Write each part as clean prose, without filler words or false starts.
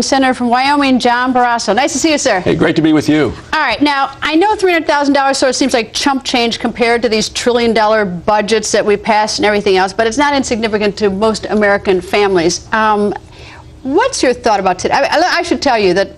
Senator from Wyoming, John Barrasso. Nice to see you, sir. Hey, great to be with you. All right. Now, I know $300,000 sort of seems like chump change compared to these trillion-dollar budgets that we passed and everything else, but it's not insignificant to most American families. What's your thought about today? I should tell you that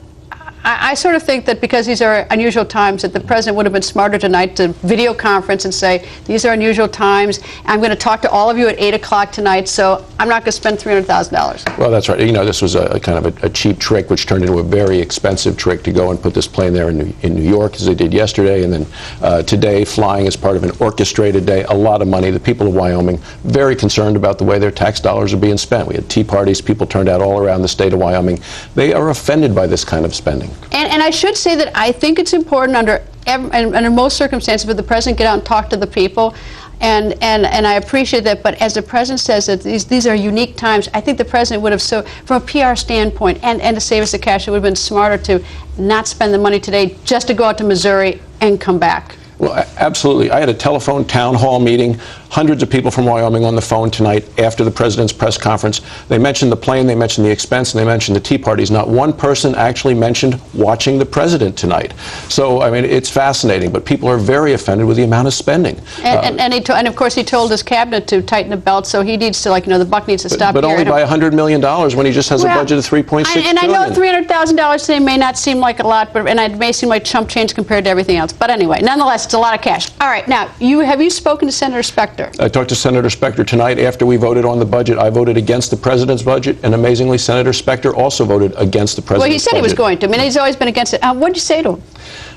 I sort of think that because these are unusual times, that the president would have been smarter tonight to video conference and say, these are unusual times. I'm going to talk to all of you at 8 o'clock tonight, so I'm not going to spend $300,000. Well, that's right. You know, this was a kind of a cheap trick, which turned into a very expensive trick to go and put this plane there in New York, as they did yesterday, and then today flying as part of an orchestrated day. A lot of money. The people of Wyoming very concerned about the way their tax dollars are being spent. We had tea parties. People turned out all around the state of Wyoming. They are offended by this kind of spending. And I should say that I think it's important under most circumstances for the president to get out and talk to the people, and I appreciate that. But as the president says that these are unique times, I think the president would have, so from a PR standpoint and to save us the cash, it would have been smarter to not spend the money today just to go out to Missouri and come back. Well, absolutely. I had a telephone town hall meeting, hundreds of people from Wyoming on the phone tonight after the president's press conference. They mentioned the plane, they mentioned the expense, and they mentioned the tea parties. Not one person actually mentioned watching the president tonight. So, I mean, it's fascinating, but people are very offended with the amount of spending. And of course, he told his cabinet to tighten the belt, so he needs to, like, you know, the buck needs to stop here. But only by $100 million when he just has a budget of $3.6 billion. And I know $300,000 today may not seem like a lot, and it may seem like chump change compared to everything else. But anyway, nonetheless, it's a lot of cash. All right, now, have you spoken to Senator Specter? I talked to Senator Specter tonight after we voted on the budget. I voted against the president's budget, and amazingly, Senator Specter also voted against the president's budget. Well, he said he was going to. I mean, he's always been against it. What did you say to him?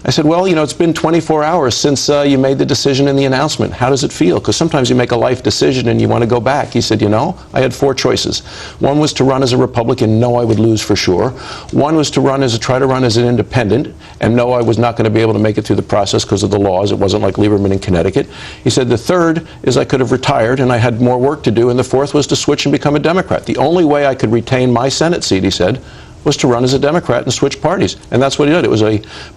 I said, well, you know, it's been 24 hours since you made the decision in the announcement. How does it feel? Because sometimes you make a life decision and you want to go back. He said, you know, I had 4 choices. One was to run as a Republican, know I would lose for sure. One was to try to run as an independent, and know I was not going to be able to make it through the process because of the laws. It wasn't like Lieberman in Connecticut. He said the third is I could have retired and I had more work to do, and the fourth was to switch and become a Democrat. The only way I could retain my Senate seat, he said, was to run as a Democrat and switch parties. And that's what he did. It was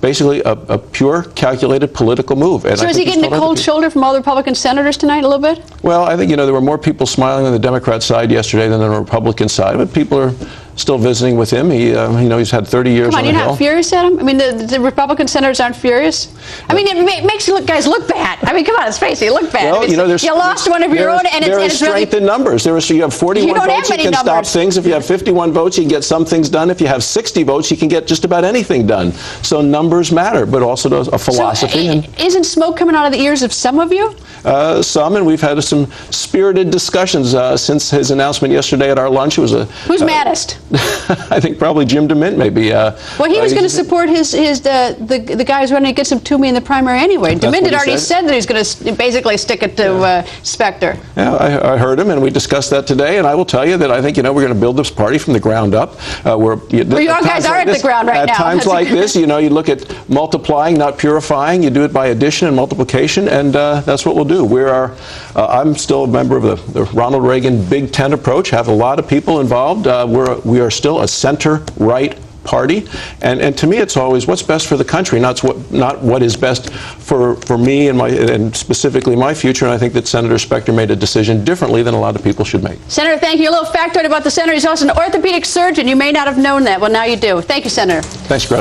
basically a pure, calculated political move. And so is he getting a cold shoulder from all the Republican senators tonight a little bit? Well, I think, you know, there were more people smiling on the Democrat side yesterday than on the Republican side, but people are still visiting with him. He, you know, he's had 30 years on the Hill. Come on, you're not furious at him? I mean, the Republican senators aren't furious? I mean, it makes you guys look bad. I mean, come on, let's face it, you look bad. Well, you know, you lost one of your own, and there is strength in numbers. You have 41 votes, you can stop things. If you have 51 votes, you can get some things done. If you have 60 votes, you can get just about anything done. So numbers matter, but also a philosophy. So, isn't smoke coming out of the ears of some of you? Some, and we've had some spirited discussions since his announcement yesterday at our lunch. It was Who's maddest? I think probably Jim DeMint, maybe. Well, he was going to support the guy who's running against him to me in the primary anyway. DeMint had already said that he's going to basically stick it to Specter. Yeah, I heard him, and we discussed that today. And I will tell you that I think, you know, we're going to build this party from the ground up. Well, you guys are at the ground right now. At times like this, you know, you look at multiplying, not purifying. You do it by addition and multiplication, and that's what we'll do. I'm still a member of the Ronald Reagan Big Tent approach. Have a lot of people involved. We are still a center-right party, and to me it's always what's best for the country, not what is best for me and specifically my future. And I think that Senator Specter made a decision differently than a lot of people should make. Senator, thank you. A little factoid about the senator: he's also an orthopedic surgeon. You may not have known that. Well, now you do. Thank you, Senator. Thanks, Greta.